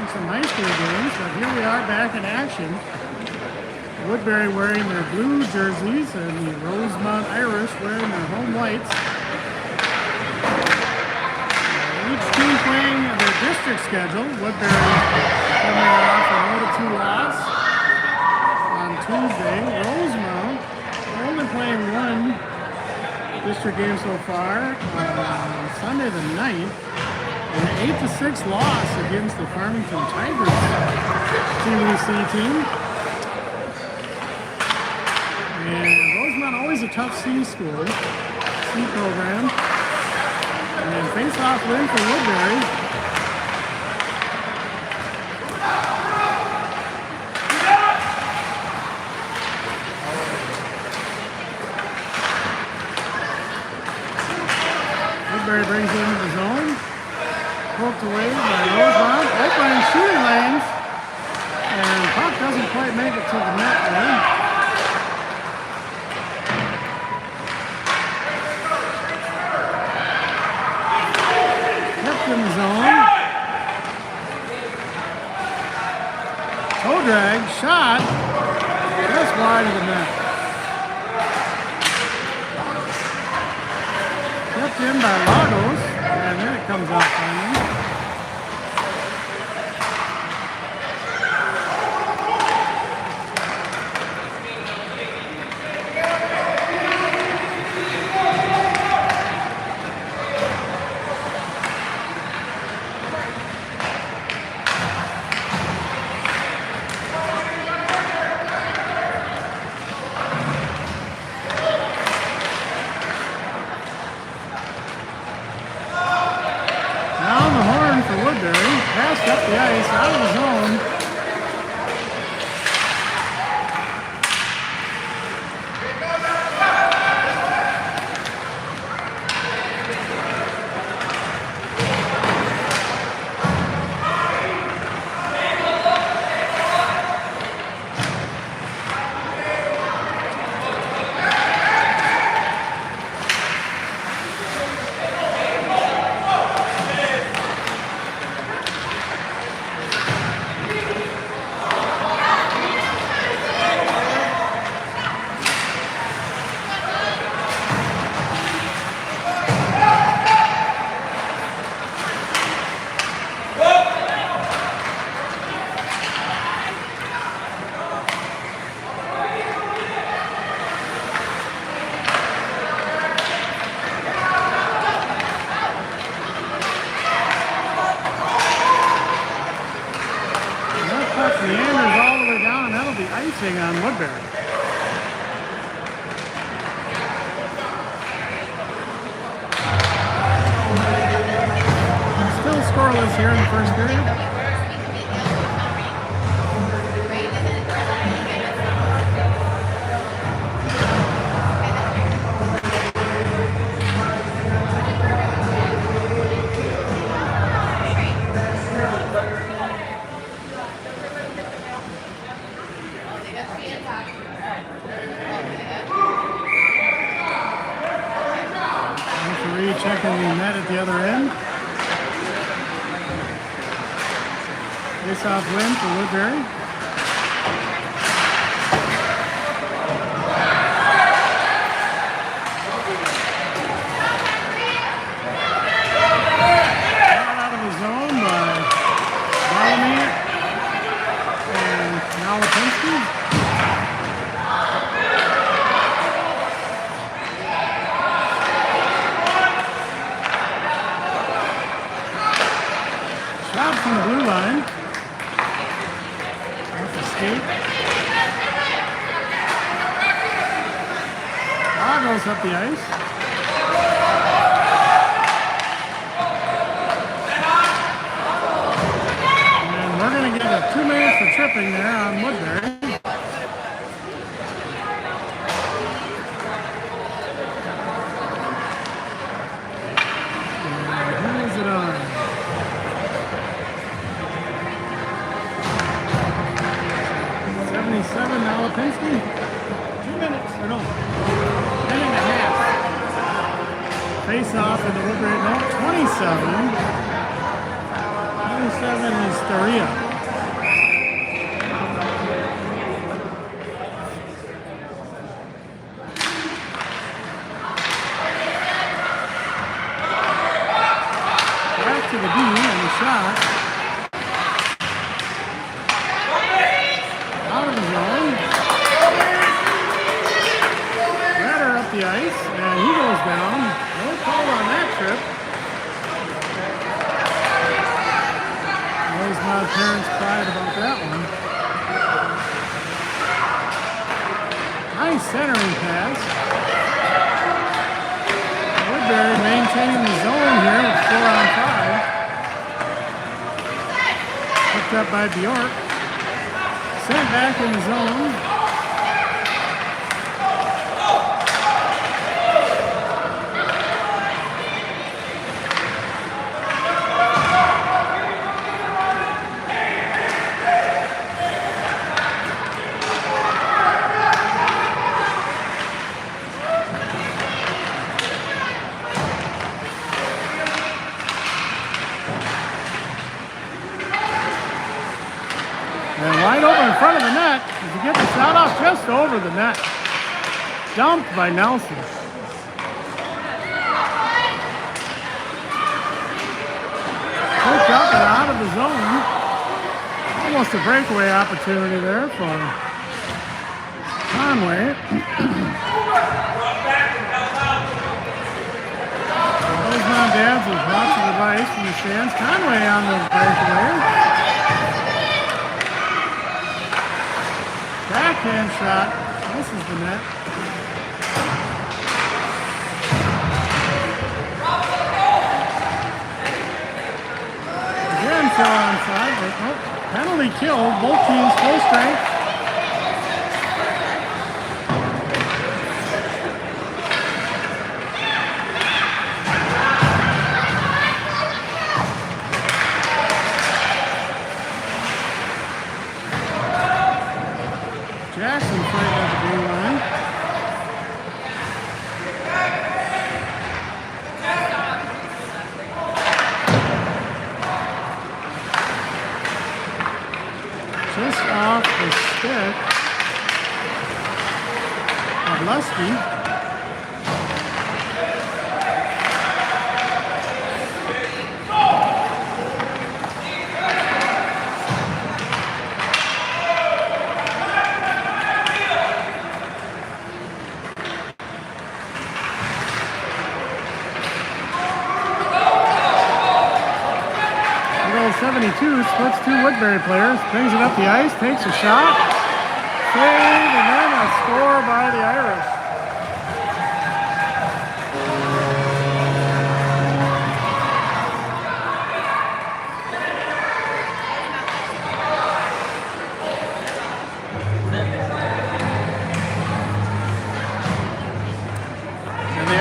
watching some high school games, but here we are back in action. Woodbury wearing their blue jerseys and the Rosemount Irish wearing their home whites. Each team playing their district schedule. Woodbury coming off a 0-2 loss on Tuesday. Rosemount only playing one district game so far on Sunday the 9th. An 8-6 loss against the Farmington Tigers TVC team. And Rosemount always a tough C school, C program. And face-off win for Woodbury. Woodbury brings it into the zone. Poked away by Rosemount. Open shooting lanes. And puck doesn't quite make it to the net there. In the zone. Toe drag, shot, just wide of the net. Kept in by Lagos, and then it comes out finally. Passed up the ice, out of the zone. Meanders all the way down, and that'll be icing on Woodbury. Still scoreless here in the first period. Checking the net at the other end. Face-off win for Woodbury. Out of the zone by Bellamy and Malapinski. From the blue line. Off the skate. Goes up the ice. And we're going to get a 2 minutes for tripping there on Woodbury. And who is it on? Now Lipinski, 2 minutes, or no, minute and a half. Face off in the Woodbury, no, 27. 27 is Staria. Back to the D and the shot. Out of the zone. Ratter up the ice, and he goes down. No call on that trip. Rosemount parents cried about that one. Nice centering pass. Woodbury maintaining the zone here with 4 on 5. Picked up by Bjork. Sent back in the zone. And wide open in front of the net. As you get the shot off just over the net. Dumped by Nelson. Picked up and out of the zone. Almost a breakaway opportunity there for Conway. Rosemount Dads with lots of advice from the stands. Conway on the breakaway. Backhand shot. This is the net. Again, 4 on 5. But, penalty kill. Both teams full strength. Jackson fighting at the blue line. Just off the stick of Lusky. Goal 72 splits 2 Woodbury players, brings it up the ice, takes a shot, save, and then a score by the Irish. And the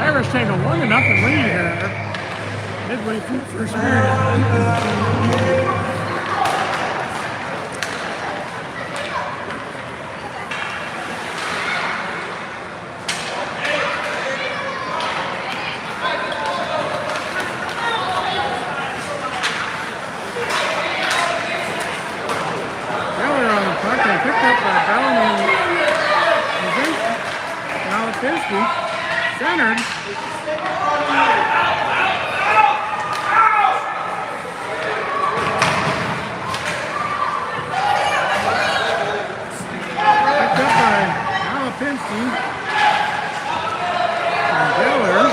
Irish take a 1-0 lead here. Midway through the first period. Taylor on the puck and picked up by Bellamy. Now Lipinski centered. Lipinski and Taylor.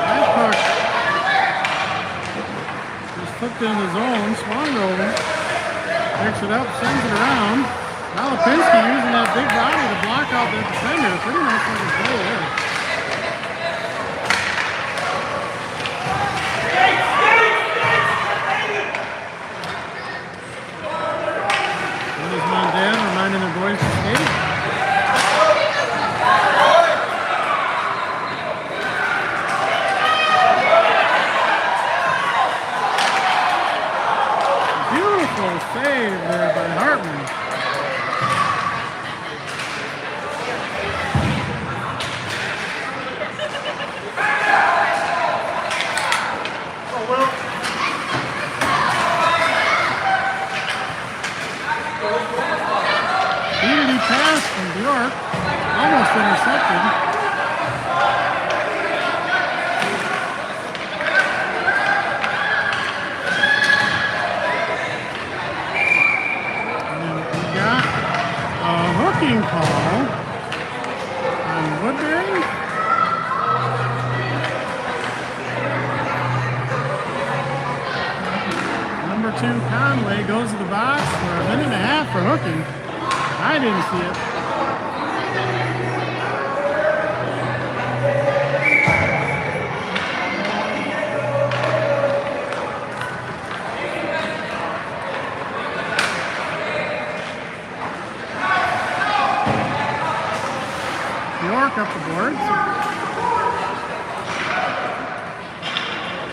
That puck just hooked in the zone, swung over, picks it up, sends it around. Now Lipinski using that big body to block out that defender. Pretty much like his goal there. Reminding the boys to skate. Beautiful save there by Hartman. almost intercepted. And we got a hooking call on Woodbury. Number 2 Conway goes to the box for a minute and a half for hooking. I didn't see it. York up the boards.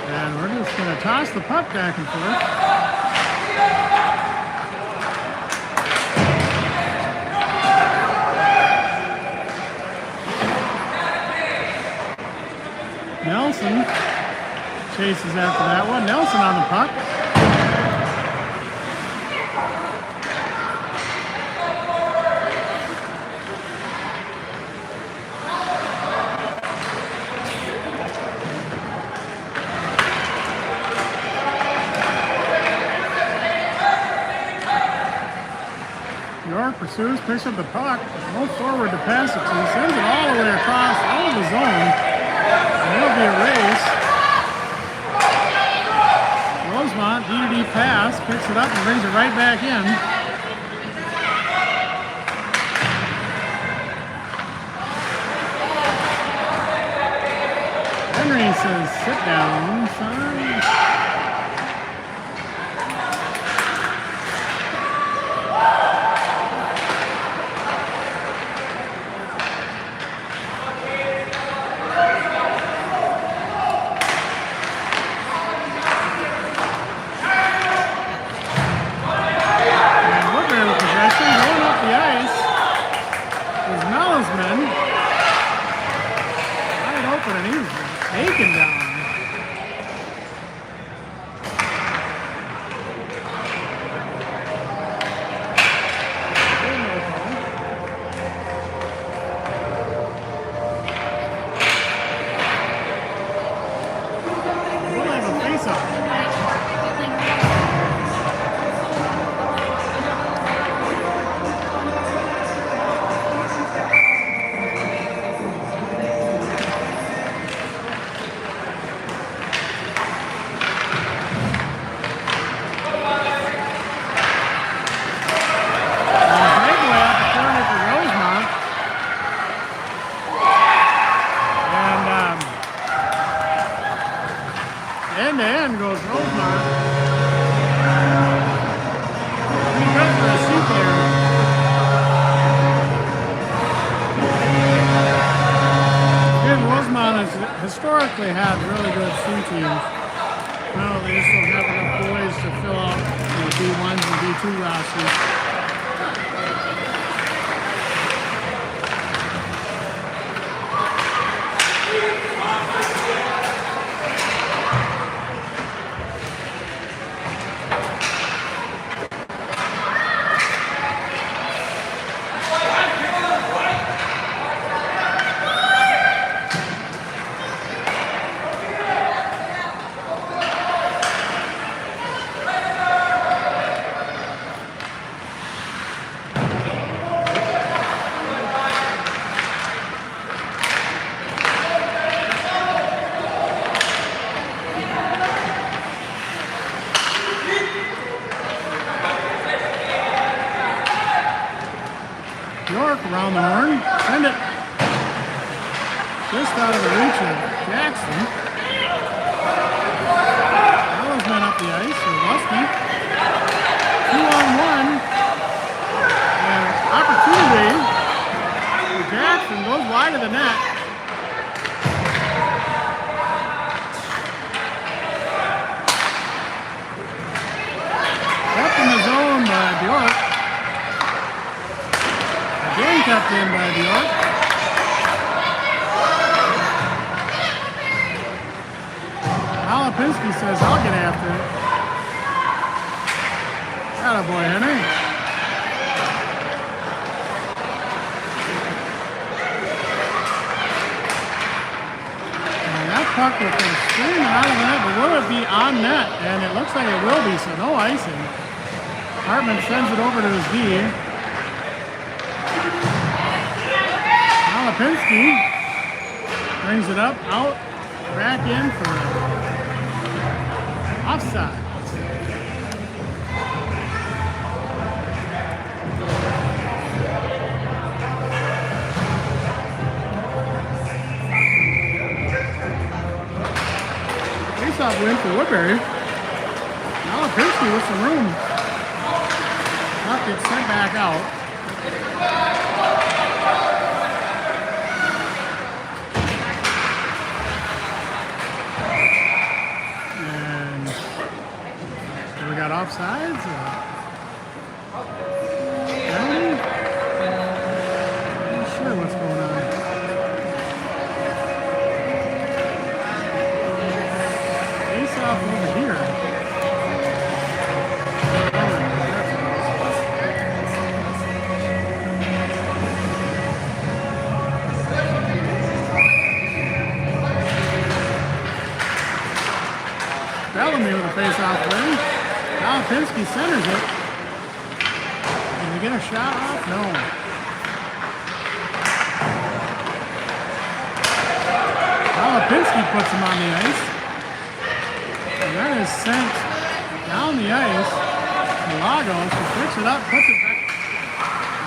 And we're just going to toss the puck back and forth. Nelson chases after that one. Nelson on the puck. York pursues, picks up the puck. No forward to pass it to. Sends it all the way across all of the zone. There'll be a race. Rosemount, D-to-D pass, picks it up and brings it right back in. Henry says, sit down, son. Taken down. We'll have a face-off. End-to-end goes Rosemount. Pretty good for a seat there. Again, Rosemount has historically had really good C teams. Now they just don't have enough boys to fill out the D1s and D2 rosters. York around the horn. Send it. Just out of the reach of Jackson. Rosemount up the ice. Lusky. 2-on-1. And opportunity for Jackson. Goes wide of the net. Kept in the zone by York. Again kept in by York. Alapinski says, I'll get after it. Attaboy, Henry. puck will come streaming out of the net, but will it be on net? And it looks like it will be, so no icing. Hartman sends it over to his D. Lipinski brings it up, out, back in for offside. Face-off win for Woodbury. Now Lipinski with some room. Puck gets sent back out. Offsides? Penalty? Not sure what's going on. Face off over here. Bellamy with a face off win. Lipinski centers it. Can we get a shot off? No. Lipinski puts him on the ice. And that is sent down the ice to Lagos, who picks it up, puts it back.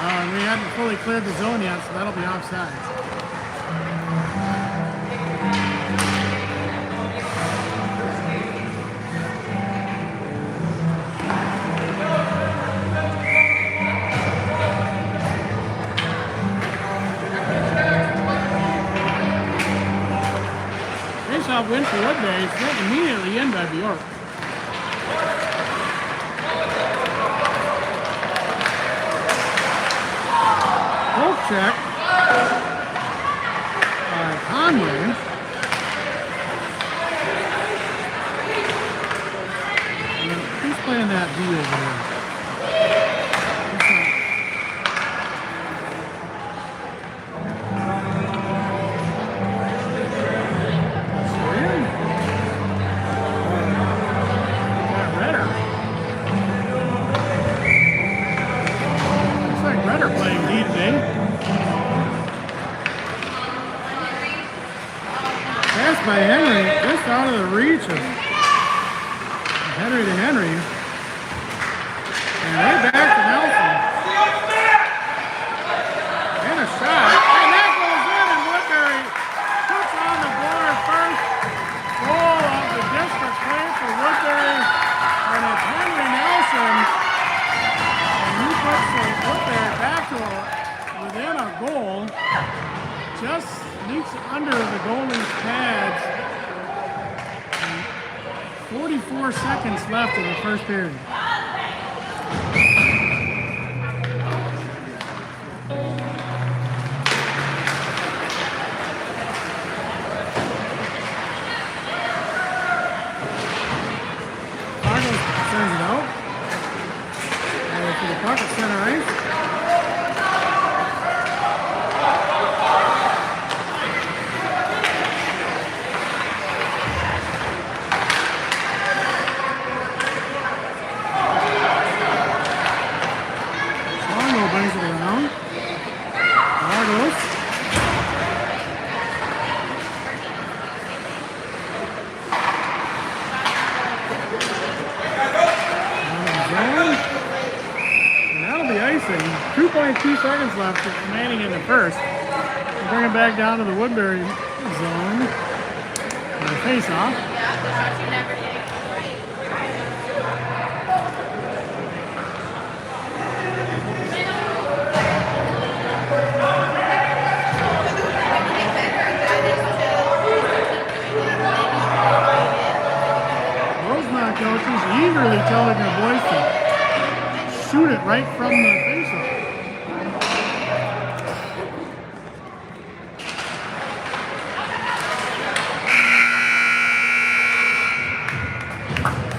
And we hadn't fully cleared the zone yet, so that'll be offside. Win for Woodbury, sent immediately in by Bjork. Poke check by Conway. And who's playing that D over there? By Henry, just out of the reach of Henry to Henry. And right back to Nelson. And a shot. And that goes in, and Woodbury puts on the board first goal of the district play for Woodbury. And it's Henry Nelson. And he puts Woodbury back to within a goal. Just sneaks under the goalie's pads. 44 seconds left in the first period. Argos sends it out. And to the puck at center ice. And that'll be icing. 2.2 seconds left remaining in the first. We'll bring it back down to the Woodbury zone. Face off. Rosemount coaches eagerly telling their boys to shoot it right from the faceoff.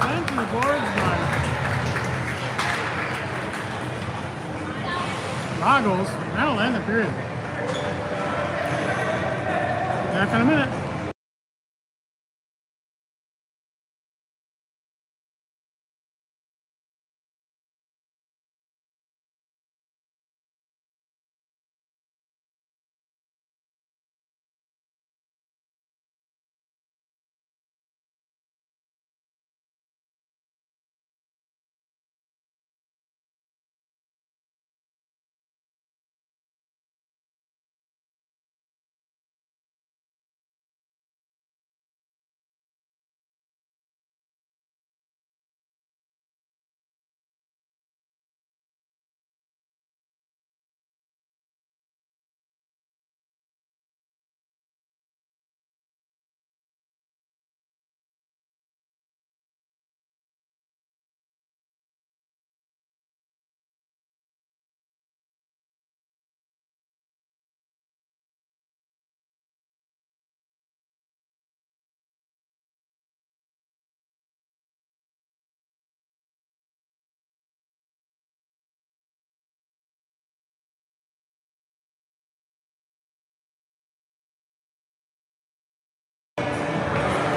Sent to the boards by Lagos. That'll end the period. Back in a minute.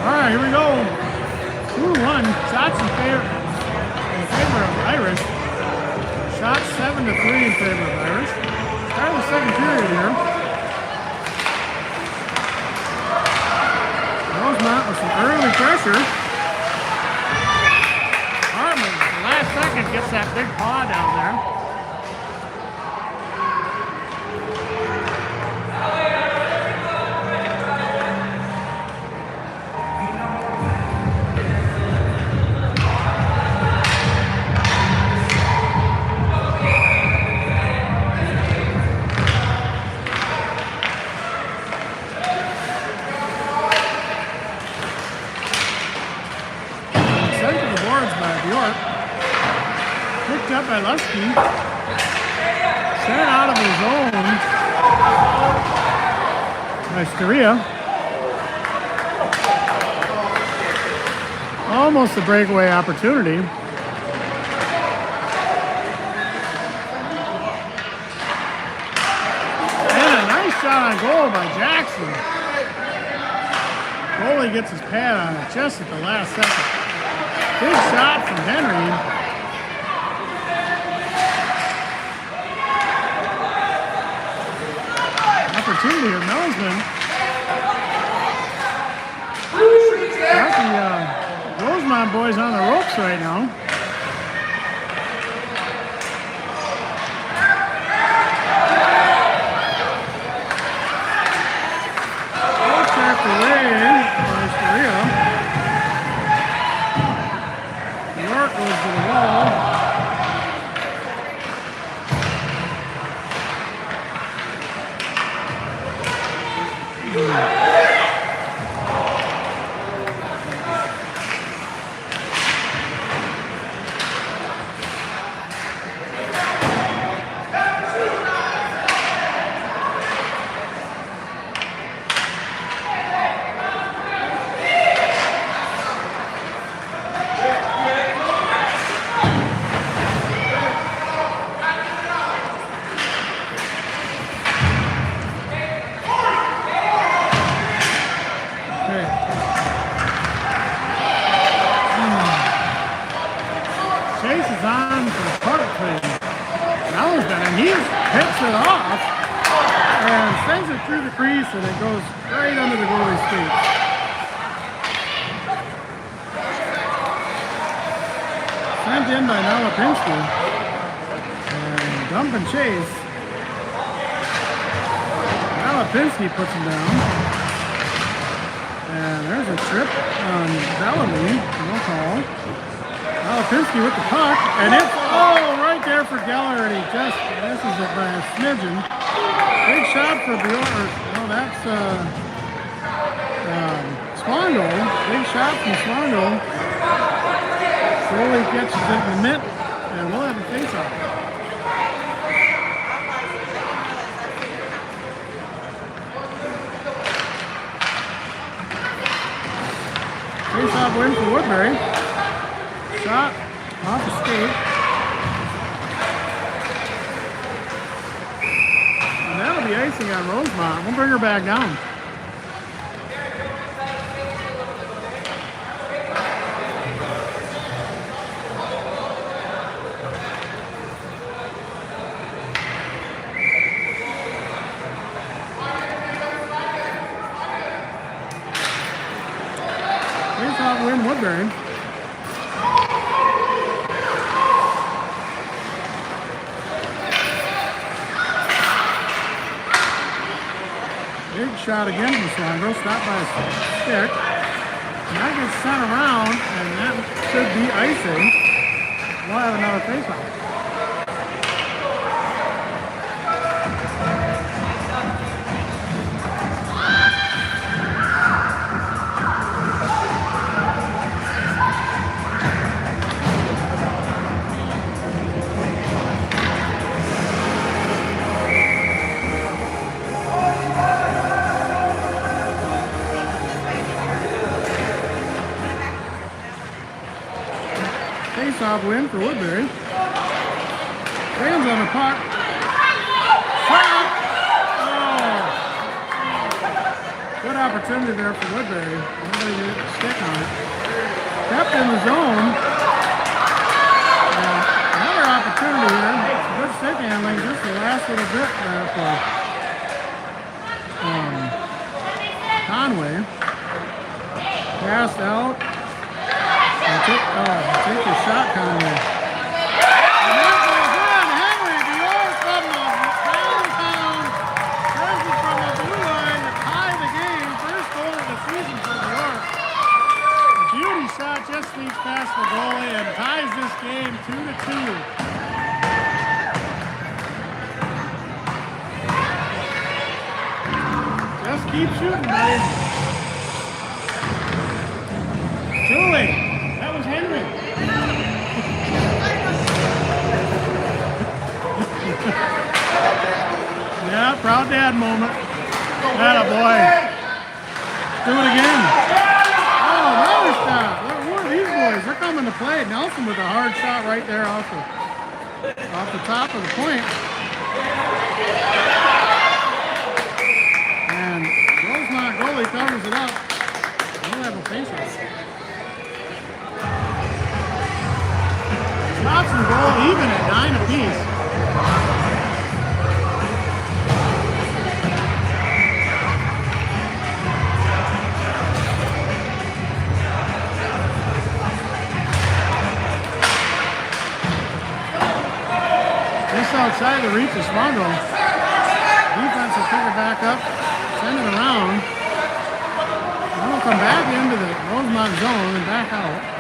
All right, here we go. 2-1. Shots in favor of Irish. Shots 7-3 in favor of Irish. Start of the second period here. Rosemount with some early pressure. Hartman, the last second, gets that big paw down there. Picked up by Lusky. Sent out of his zone by Steria. Almost a breakaway opportunity. And a nice shot on goal by Jackson. Goalie gets his pad on it just at the last second. Big shot from Henry. Opportunity of Melsman. Got the Rosemount boys on the ropes right now. Checked away by Steria. York goes to the wall. On for the puck play. And he hits it off and sends it through the crease, and it goes right under the goalie's feet. Sent in by Nalapinski. And dump and chase. Nalapinski puts him down. And there's a trip on Bellamy. No call. Nalapinski with the puck, and it's right there for Gellert. He just misses it by a smidgen. Big shot for Bjork. No, that's Swandle. Big shot from Swandle. Slowly catches it in the net, and we'll have a face-off. Face-off win for Woodbury. Shot off the skate. And that'll be icing on Rosemount. We'll bring her back down. Face-off win Woodbury. Big shot again from Swandle, stopped by a stick. And that gets sent around, and that should be icing. We'll have another face-off. Face-off win for Woodbury. Fans on the puck. Shot! Oh! Good opportunity there for Woodbury. Nobody did stick on it. Kept in the zone. Another opportunity here. It's a good stick handling. Just the last little bit there for Conway. Passed out. And take your shot, Conway. And that goes in. Henry Dior from the downtown. Turns it from the blue line to tie the game. First goal of the season for New York. A beauty shot just sneaks past the goalie and ties this game 2-2. Just keep shooting, buddy. Julie, that was Henry. Yeah, proud dad moment. Atta boy. Do it again. Oh, another shot. Who are these boys? They're coming to play. Nelson with a hard shot right there off the top of the point. And Rosemount goalie covers it up. We'll have a face-off. Shots and goal even at 9 apiece. Just outside the reach of Smuggle. Defense will pick it back up, send it around. Then we'll come back into the Rosemount zone and back out.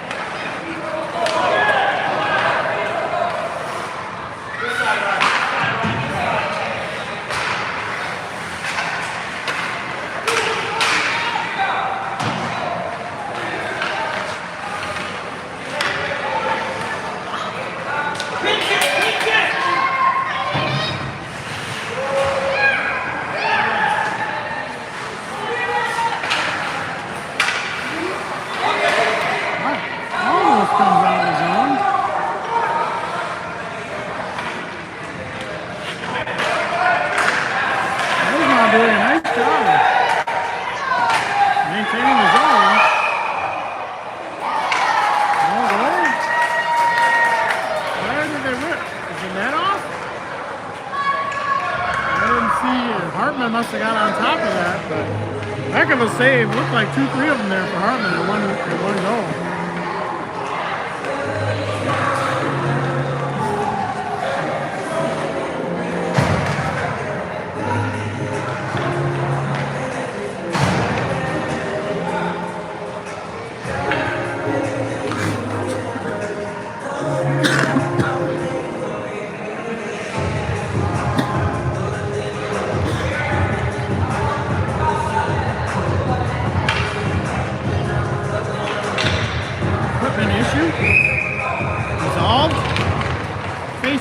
Must have got on top of that, but heck of a save. Looked like 2-3 of them there for Hartman at one goal.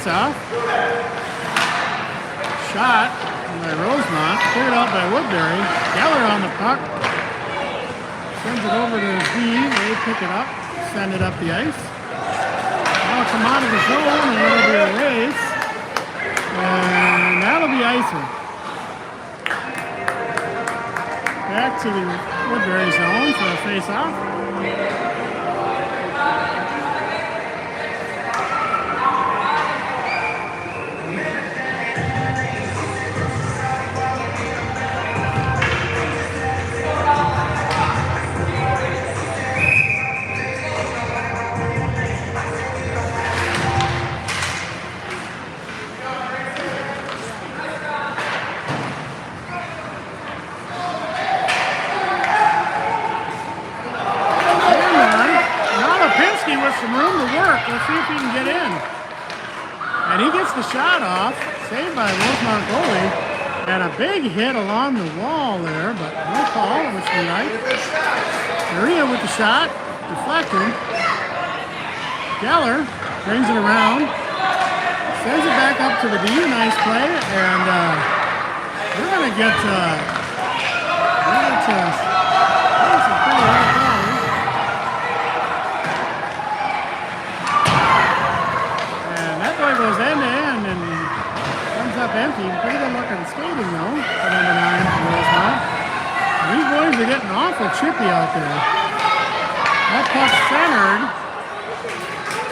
Off. Shot by Rosemount, cleared out by Woodbury. Geller on the puck. Sends it over to his D. They pick it up, send it up the ice. Now come out of the zone and it'll be a race. And that'll be icing. Back to the Woodbury zone for a face-off. Some room to work. Let's see if he can get in. And he gets the shot off. Saved by Rosemount goalie. And a big hit along the wall there, but no call, which we like. Maria with the shot. Deflected. Geller brings it around. Sends it back up to the D. Nice play. And we're going to get some pretty hard calls. Goes end to end and comes up empty. Pretty good looking skating though. For number 9 for Rosemount. These boys are getting awful chippy out there. That puck's centered.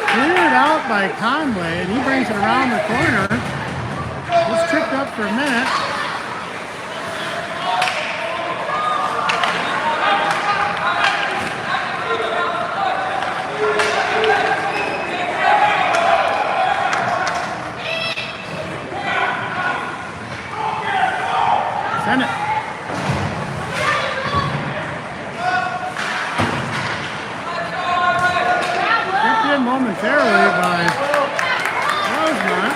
Cleared out by Conway, and he brings it around the corner. It's tripped up for a minute. Send it. Momentarily by Rosemount.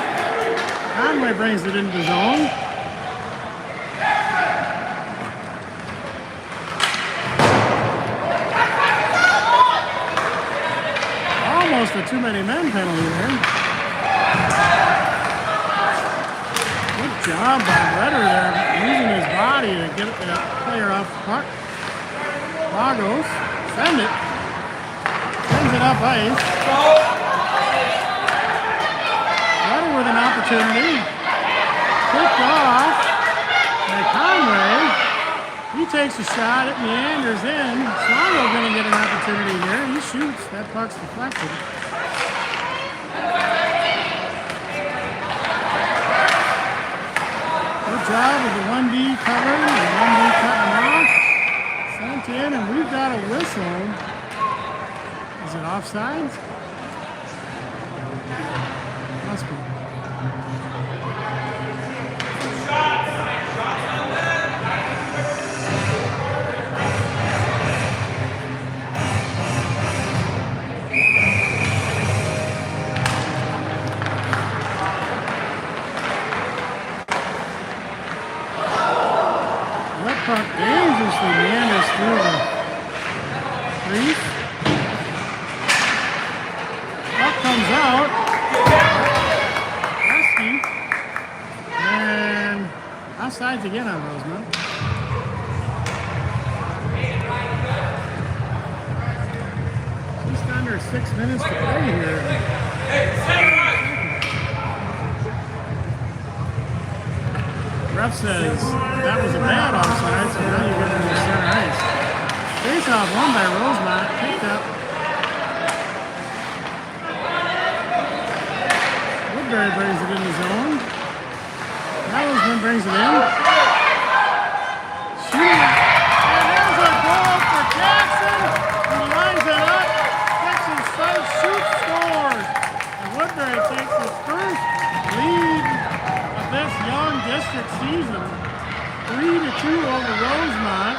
Conway brings it into the zone. Almost a too many men penalty there. Good job by Redder there, using his body to get that player off the puck. Lagos, send it. Sends it up ice. Redder with an opportunity. Picked off by Conway. He takes a shot, it meanders in. Swallow going to get an opportunity here. He shoots. That puck's deflected. Good job with the 1D cover. The 1D cutting off. Sent in, and we've got a whistle. Is it offsides? Must be. That puck dangerously meanders through the crease. Comes out, Husky, and offsides again on Rosemount. Just under 6 minutes to play here. Ref says that was a bad offside, so now you get into the center ice. Face off won by Rosemount, picked up. Woodbury brings it in the zone. Rosemount brings it in. Shooting. And there's a goal for Jackson. He lines it up. Gets his sight, shoots, scores. And Woodbury takes his first lead of this young district season. 3-2 over Rosemount.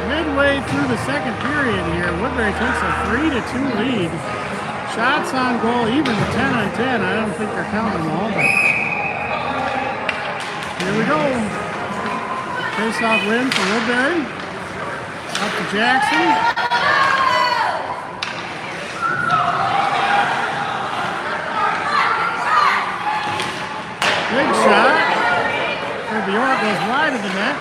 Midway through the second period here, Woodbury takes a 3-2 lead. Shots on goal, even the 10-on-10. I don't think they're counting them all, but here we go. Face-off win for Woodbury. Up to Jackson. Big shot. The York goes wide of the net.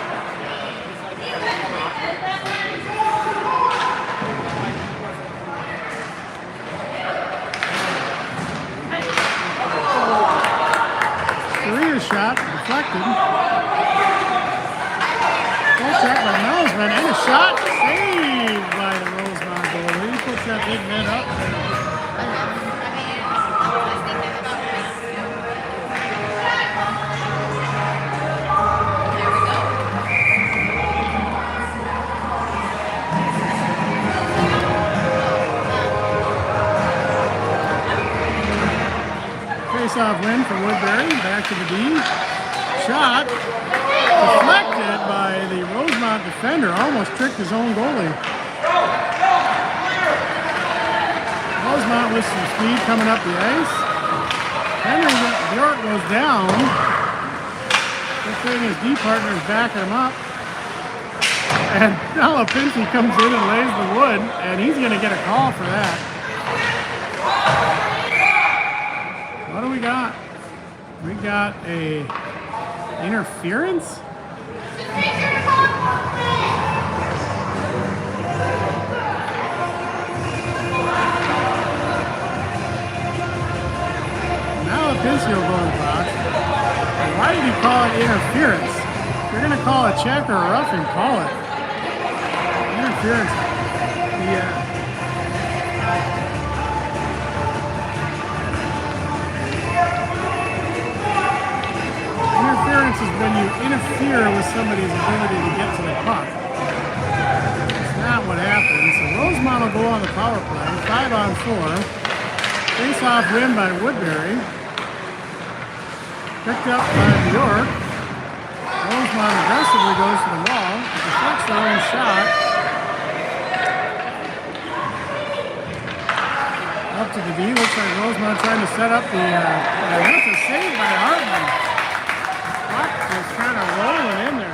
Shot deflected. Full check by Melsman and a shot saved by the Rosemount goalie. He puts that big net up. Face-off win for Woodbury. Back to the D. Shot deflected by the Rosemount defender. Almost tricked his own goalie. Rosemount with some speed coming up the ice. Henry Bjork goes down. Good thing his D partner is backing him up. And now Lipinski comes in and lays the wood, and he's going to get a call for that. What do we got? We got a interference? Now Lipinski will go in the box. Why did he call it interference? interference. If you're going to call a check or a roughing, call it. Interference. Interference is when you interfere with somebody's ability to get to the puck. That's not what happens. So Rosemount will go on the power play. 5-on-4. Face-off win by Woodbury. Picked up by York. Rosemount aggressively goes to the wall. Deflects their own shot. Up to the D. Looks like Rosemount trying to set up the. That's a save by Hartman. Puck was kind of rolling in there.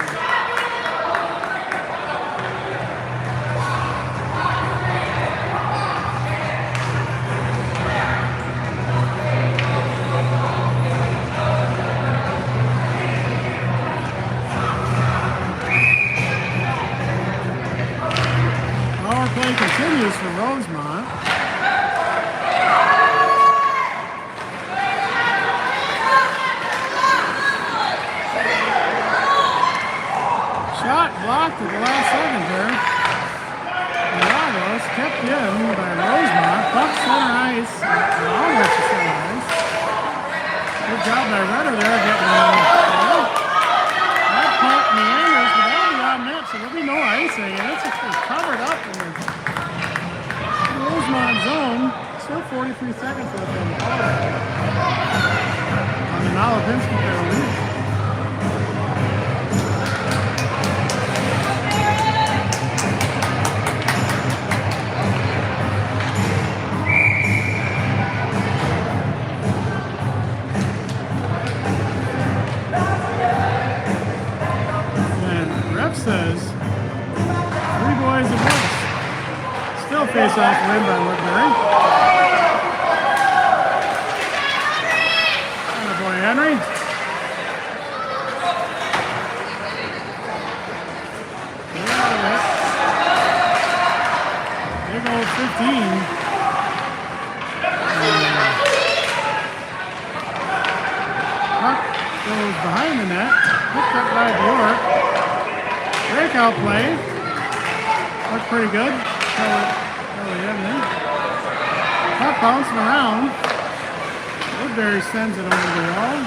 Power play continues for Rosemount. Shot blocked at the last second there. Lagos kept in by Rosemount. Puck center ice. Almost to center ice. Good job by Rutter there getting that puck meanders, but only got net, so there'll be no icing. And it's covered up in the Rosemount zone. Still 43 seconds left on the power play. On the Malapinski penalty. Says 3 boys at once. Still face off win by Woodbury. And boy Henry. Big old 15. Puck goes behind the net. Picked up by York. Breakout play. Looked pretty good. Puck bouncing around. Woodbury sends it over the wall.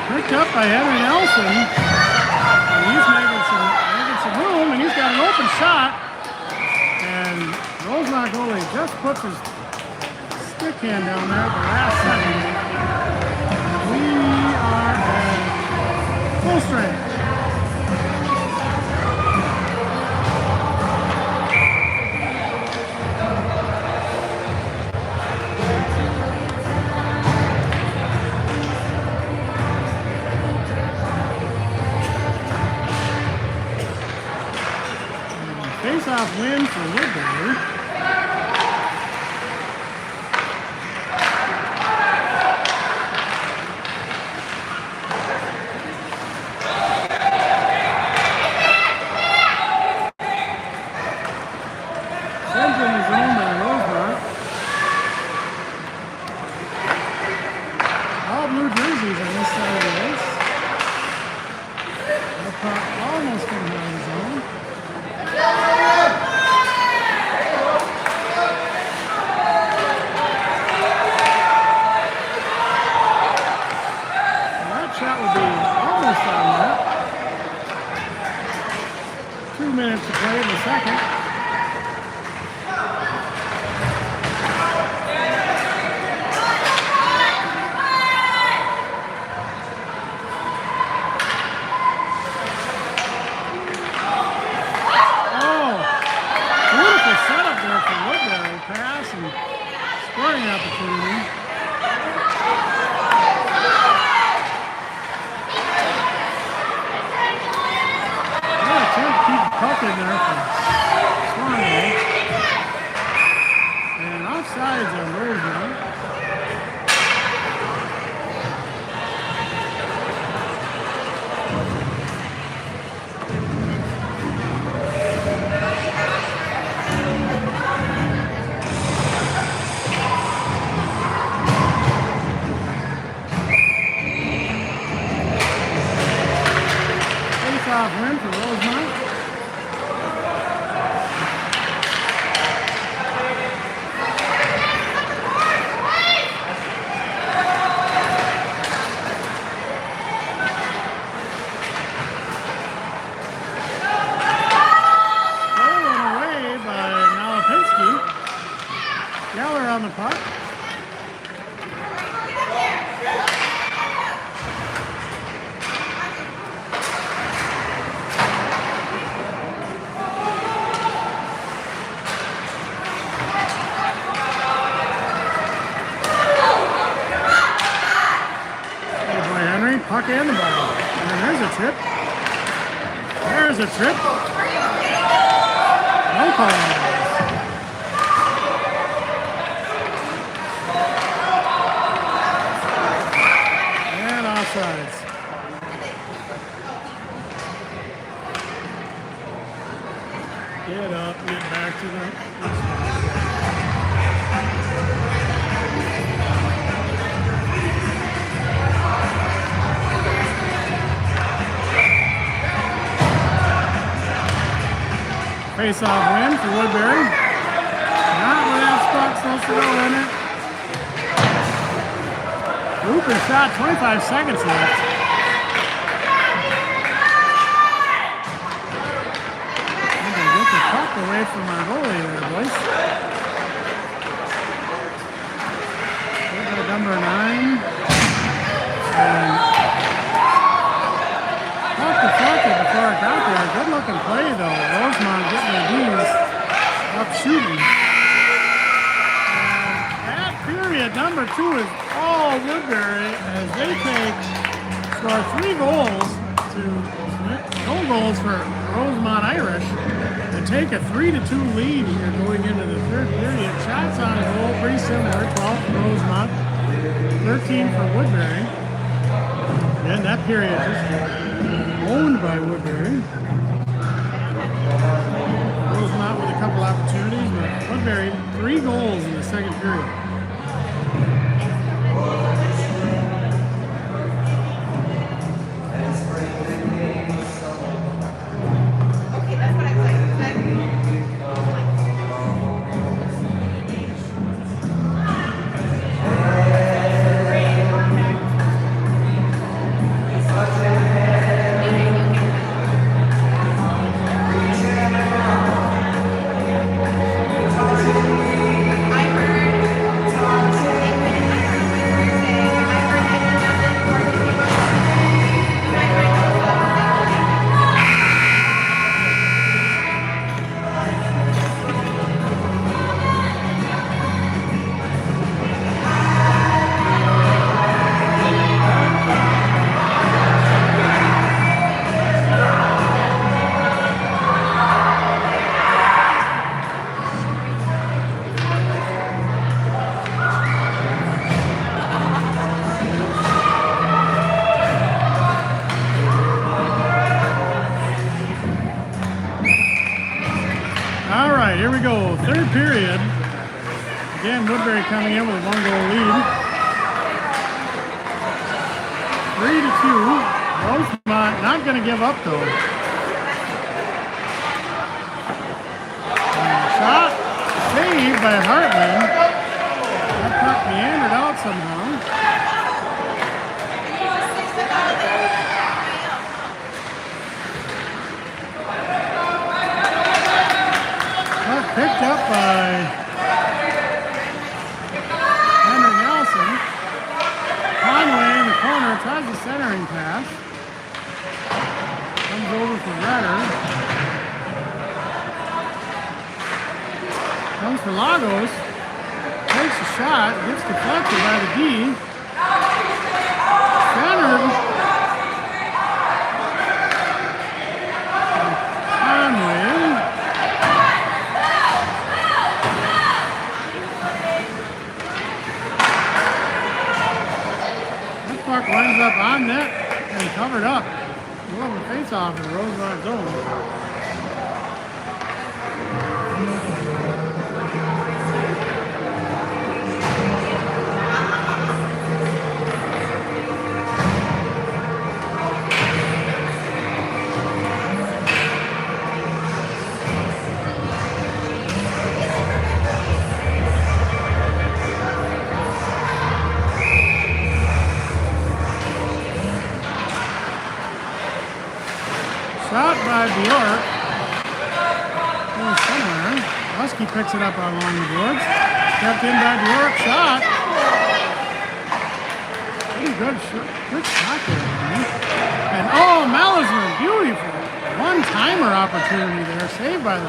Picked up by Henry Nelson. And he's making some room, and he's got an open shot. And Rosemount goalie just puts his stick hand down there at the last second. We are at full strength. Face-off win for Woodbury. Shot will be almost on that. 2 minutes to play in the second. Oh, beautiful setup there for Woodbury. Pass and scoring opportunity. Puck in there for puck and the ball. And then there's a trip. There's a trip. No call. And offsides. Get up, get back to the... Face-off win for Woodbury. Not with that spot supposed to go in it. Looper shot, 25 seconds left. We're going to get the puck away from our goalie there, boys. We've got number 9. And puck deflected before it got there. Good looking play though. Rosemount getting their D's up shooting. That period number 2 is all Woodbury as they score 3 goals to no goals for Rosemount Irish and take a 3-2 lead here going into the third period. Shots on goal pretty similar. 12 for Rosemount, 13 for Woodbury. And that period just owned by Woodbury. Rosemount with a couple opportunities, but Woodbury 3 goals in the second period. Here we go, third period. Again, Woodbury coming in with a 1-goal lead. 3-2. Rosemount not going to give up though. Shot saved by Hartman. That puck meandered out somehow. Picked up by Henry Nelson. Conway in the corner tries the centering pass. Comes over for Redder. Comes for Lagos. Takes a shot. Gets deflected by the D. Centered. Conway. Puck winds up on net and covered up. We'll have a face-off in the Rosemount zone. Shot by Bjork. Going somewhere. Husky picks it up along the boards. Kept in by Bjork. Shot. Pretty good shot. Good shot there. And oh, Malisman, beautiful. One-timer opportunity there. Saved by the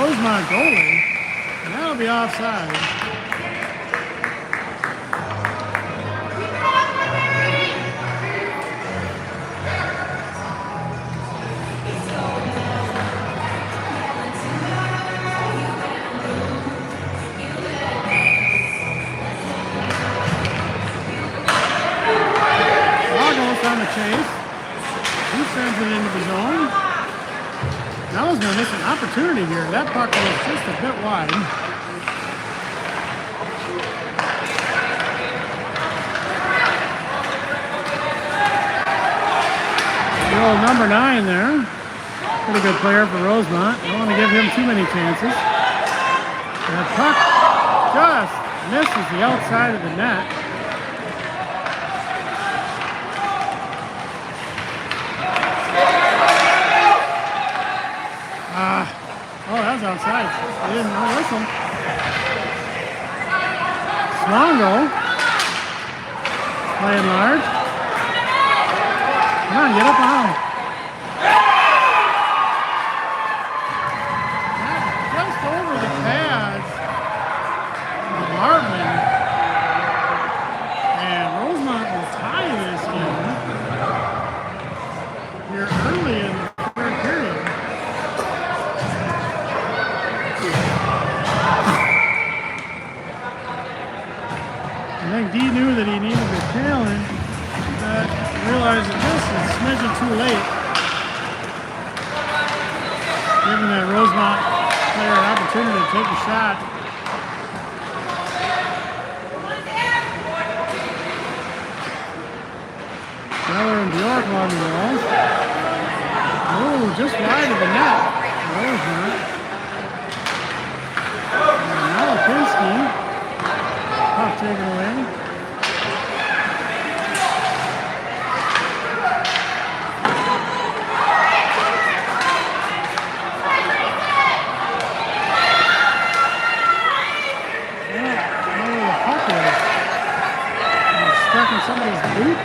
Rosemount goalie. And that'll be offside. on the chase. He sends it into the zone. Now he's going to miss an opportunity here. That puck was just a bit wide. The old number 9 there. Pretty good player for Rosemount. Don't want to give him too many chances. That puck just misses the outside of the net. Oh, that was outside. I didn't know whistle. Swongo playing large. Come on, get up on him. Just over the pads of Hartman. And Rosemount will tie this game here early in the third period. I think D knew that he needed to challenge, but realized that this is a smidgen too late. Giving that Rosemount player an opportunity to take a shot. Miller and Bjork on the wall. Oh, just wide of the net. Rosemount. And now Lipinski. Puck taken away. Stuck in somebody's boot.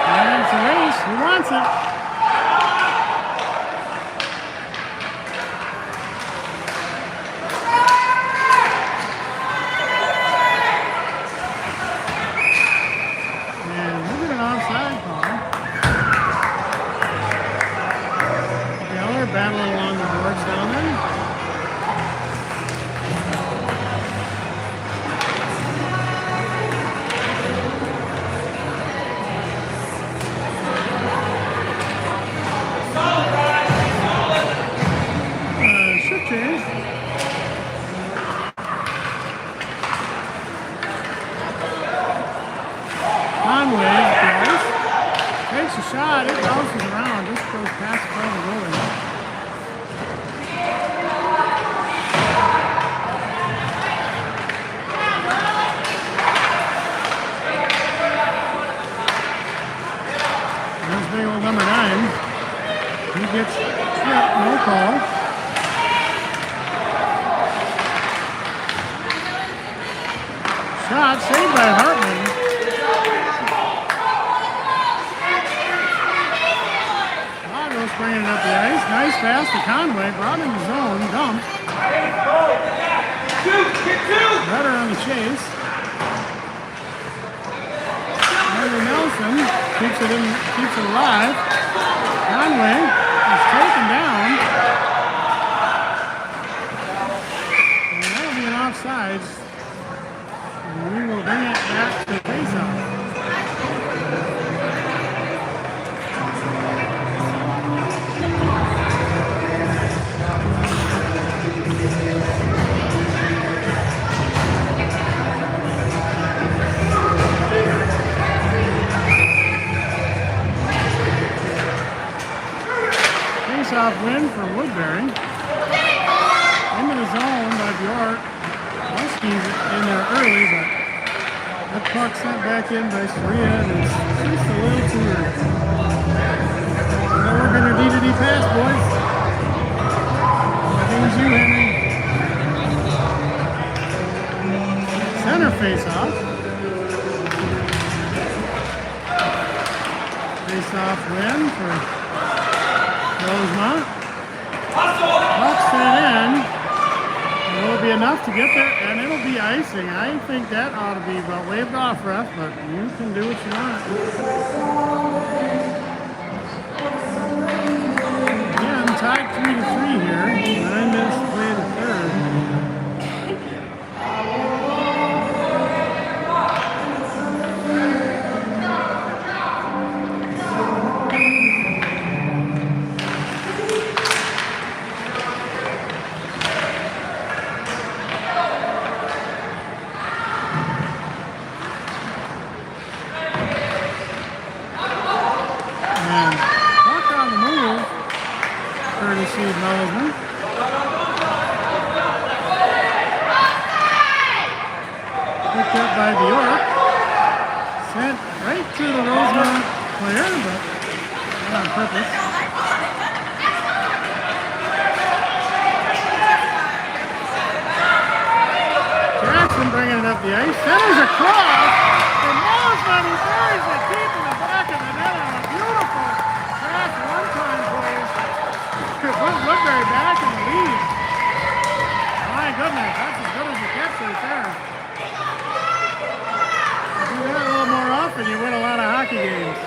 And it's a race. Who wants it? Battling along the boards down there. Shift change. Conway takes a shot. It bounces around. Just goes past the front of the goalie. Big old number 9. He gets no call. Shot saved by Hartman. Lago's bringing it up the ice. Nice pass to Conway. Brought in the zone. Dumped. Better on the chase. Nelson keeps it alive. Conway is taken down. And that'll be an offsides. And we will bring it back to the faceoff. Face-off win for Woodbury. Into the zone by Bjork. Huskies in there early, but that puck sent back in by Soria, and it's just a little too early. Now we're going to D-to-D pass, boys. That means you, Henry. Center face-off. Face-off win for Rosemount. Puck sent in. Will it be enough to get there? And it'll be icing. I think that ought to be about waved off, ref, but you can do what you want. Again, tied 3-3 here. 9 minutes to play the third. Rosemount. Picked up by Bjork. Sent right to the Rosemount player, but not on purpose. Jackson bringing it up the ice. Centers across. And Rosemount, he buries it deep in the back of the net on a beautiful pass one-time play. Put Woodbury back in the lead. My goodness, that's as good as it gets right there. If you do that a little more often, you win a lot of hockey games.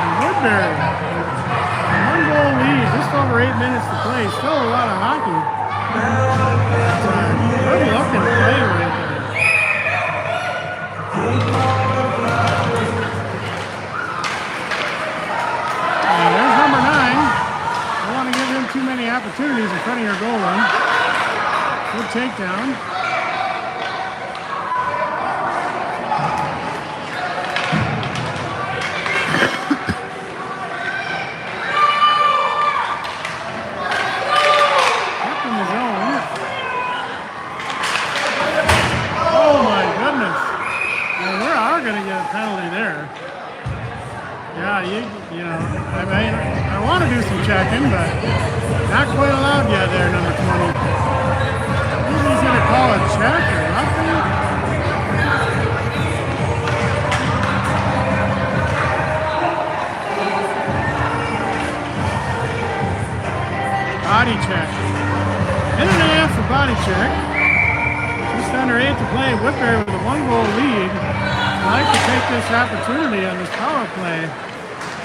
And Woodbury, 1-goal lead, just over 8 minutes to play. Still a lot of hockey. Good looking play right there. Too many opportunities in front of your goal line. Good takedown. Kept in the zone. Oh my goodness. Well, we are going to get a penalty there. Yeah, you know, I mean, I want to do some checking, but not quite allowed yet there, number 20. Maybe he's going to call a check or nothing. Body check. Minute and a half for body check. Just under 8 to play. Woodbury with a 1-goal lead. I'd like to take this opportunity on this power play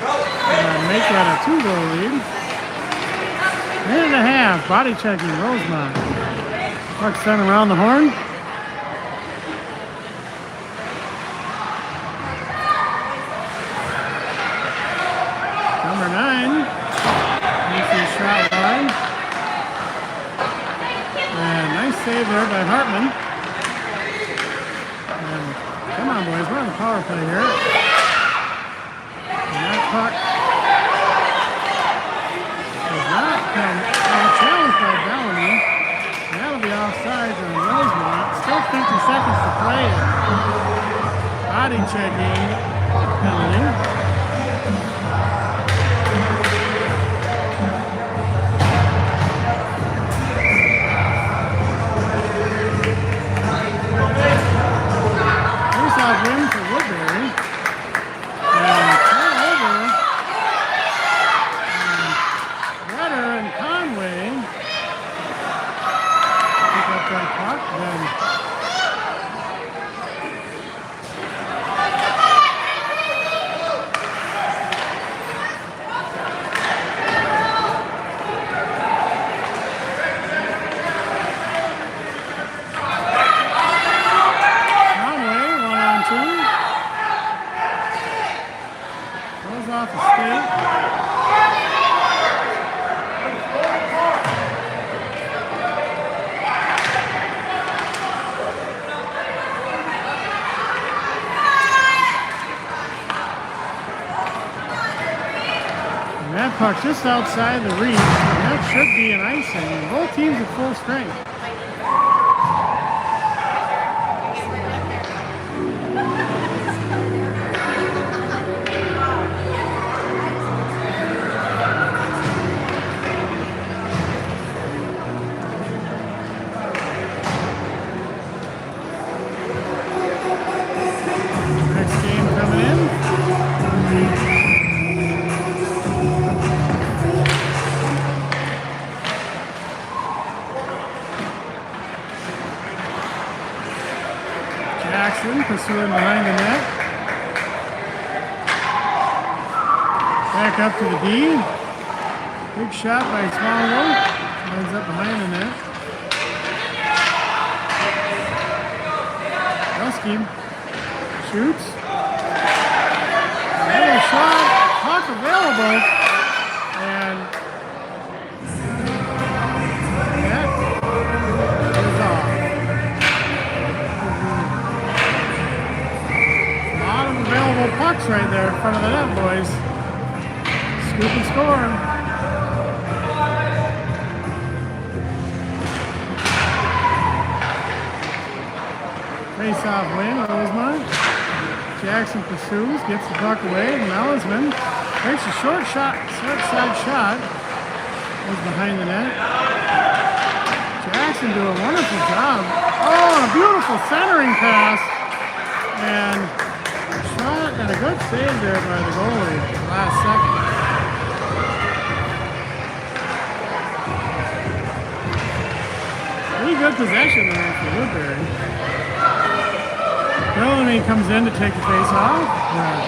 and make that a 2-goal lead. Minute and a half, body checking, Rosemount. Puck sent around the horn. Number 9 makes his shot wide. And nice save there by Hartman. And come on, boys, we're on the power play here. And that puck does not come challenged by Bellamy. And that'll be offside on Rosemount. Still 50 seconds to play. Body checking penalty. Win for Woodbury. And turnover. And Rutter and Conway pick up that puck. Then off the skate. And that puck just outside the reach, and that should be an icing. Both teams at full strength. Next game coming in. Jackson pursuing behind the net. Back up to the D. Big shot by Swango. Ends up behind the net. Husky shoots. Another shot. Puck available. And net is off. A lot of available pucks right there in front of the net, boys. Scoop and score. Face-off win, Rosemount. Jackson pursues, gets the puck away. Melisman takes a short side shot. Goes behind the net. Jackson do a wonderful job. Oh, a beautiful centering pass. And a shot and a good save there by the goalie at the last second. Pretty good possession there for Woodbury. Bellamy comes in to take the face off.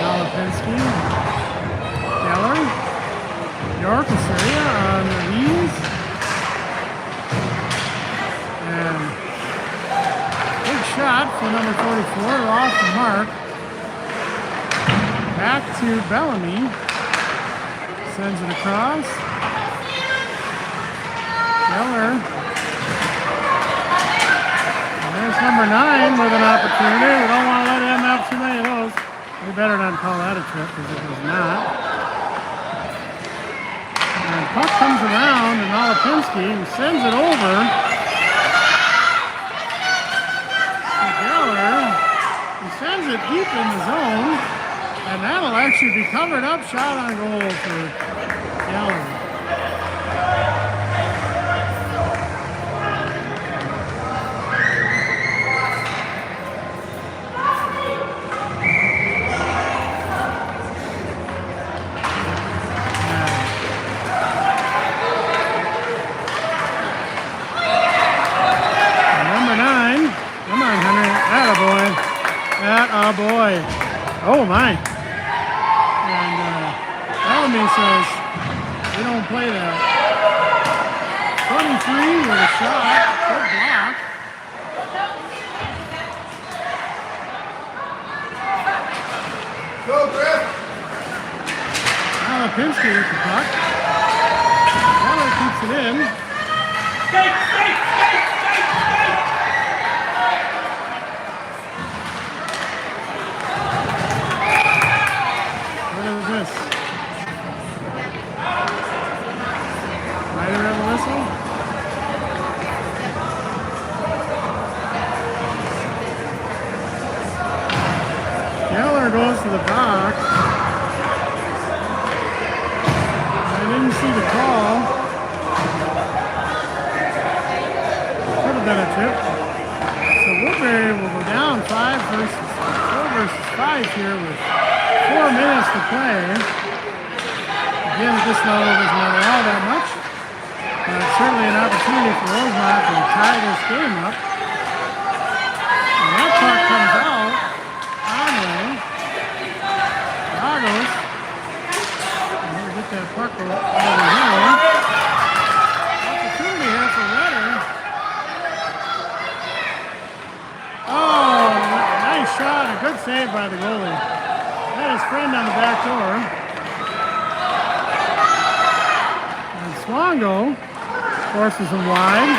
Golopinski, Geller, York, Assyria on the knees. And big shot for number 44 off the mark. Back to Bellamy. Sends it across. Geller. There's number 9 with an opportunity. We don't want to let him have too many of those. We better not call that a trip because it was not. And puck comes around and Golopinski sends it over to Geller. He sends it deep in the zone. And that'll actually be covered up. Shot on goal for Geller. Boy. Oh my. And Bellamy says we don't play that. 23 with a shot. Good block. Go, Griff. Golopinski with the puck. Geller keeps it in. Goes to the box. I didn't see the call. Could have been a tip. So Woodbury will go down 4 versus 5 here with 4 minutes to play. Again, at this level, doesn't matter all that much. But it's certainly an opportunity for Rosemount to tie this game up. And that puck comes out. That puck over here. Opportunity here for Redder. Oh, nice shot. A good save by the goalie. Had his friend on the back door. And Swango forces him wide.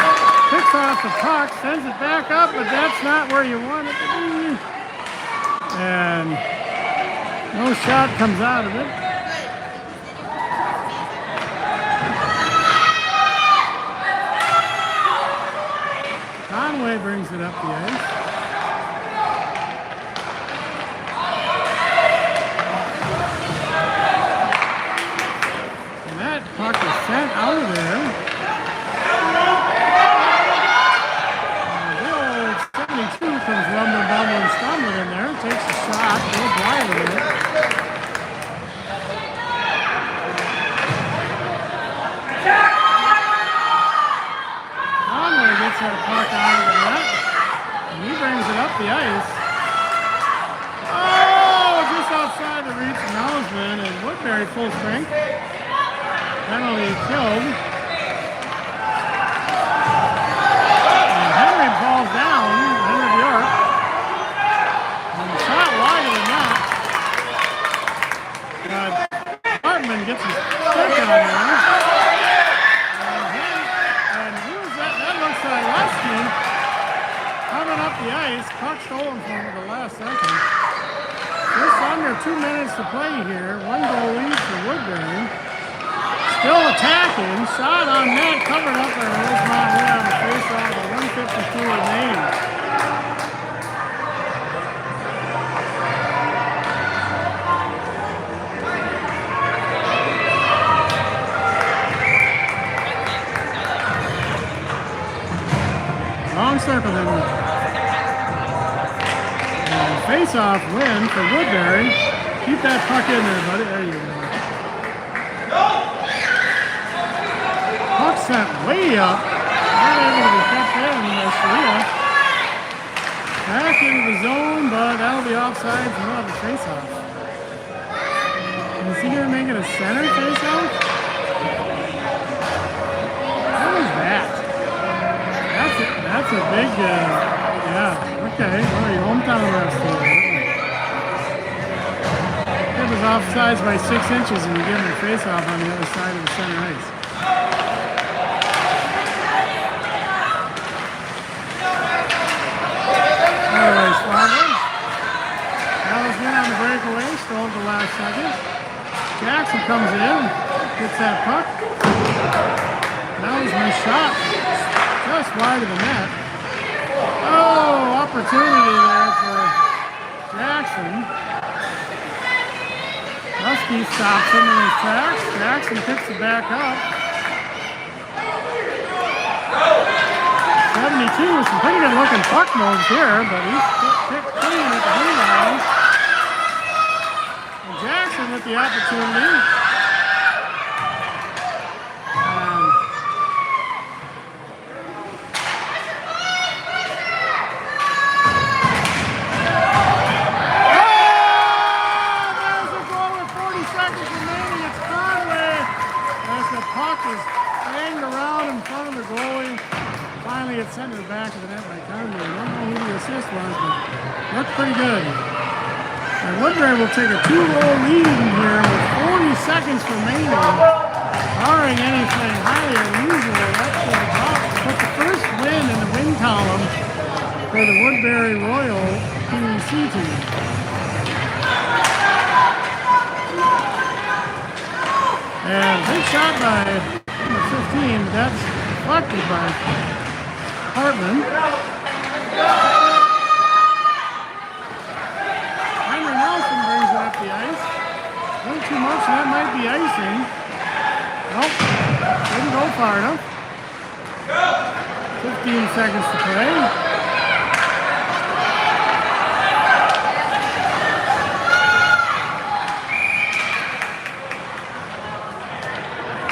Picks off the puck, sends it back up, but that's not where you want it to be. And no shot comes out of it. Conway brings it up the ice. And that puck is sent out of there. The old 72 comes rumbling, stumbling in there. Takes a shot, goes wide with it. Conway gets that puck out of the net. And he brings it up the ice. outside the reach of Mouseman, and Woodbury full strength. Penalty killed. And Henry falls down, Henry Bjork. And shot wide of the net. But Hartman gets his stick on there. And who is that? That looks like Lesky coming up the ice. Puck stolen from him at the last second. Just under 2 minutes to play here. 1 goal lead for Woodbury. Still attacking. Shot on net. Covered up by Rosemount here on the face-off with 1:52 remaining. Long circle then. Face-off win for Woodbury. Keep that puck in there, buddy. There you go. Puck sent way up. Not able to be kept in by Sharia. Back into the zone, but that'll be offside. So we'll have a face-off. Is he going to make it a center face-off? What is that? That's a big, yeah. Okay, well, your hometown refs here. It was offsides by 6 inches and you give him a face-off on the other side of the center ice. Alright, Swagger. Talisman on the breakaway, stole at the last second. Jackson comes in, gets that puck. That was my shot. Just wide of the net. Oh, opportunity there for Jackson. Husky stops him in his tracks. Jackson picks it back up. 72 with some pretty good looking puck moves here, but he's picked clean at the blue line. And Jackson with the opportunity. Sent to the back of the net by Conley. I don't know who the assist was, but looked pretty good. And Woodbury will take a 2-goal lead here with 40 seconds remaining. Barring anything highly unusual, that's going to put the first win in the win column for the Woodbury Royal PEC team. And big shot by number 15, but that's deflected by Hartman. Henry Nelson brings it up the ice. A little too much, and that might be icing. Nope, didn't go far enough. 15 seconds to play.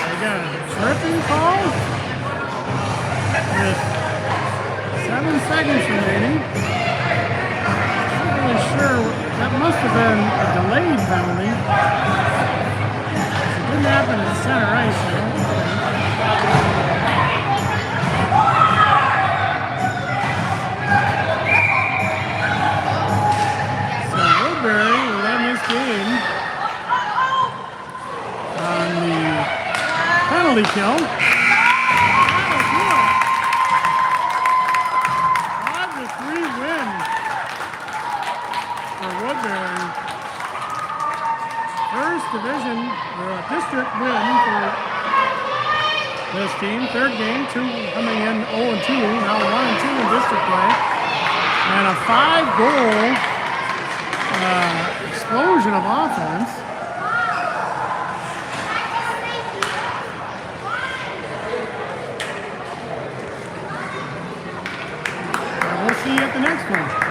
They got a tripping call with 7 seconds remaining. Not really sure. That must have been a delayed penalty. It didn't happen at center ice, I don't think. So Woodbury will end this game on the penalty kill. Division or district win for this team. Third game, coming in 0-2, now 1-2 in district play, and a 5-goal explosion of offense. And we'll see you at the next one.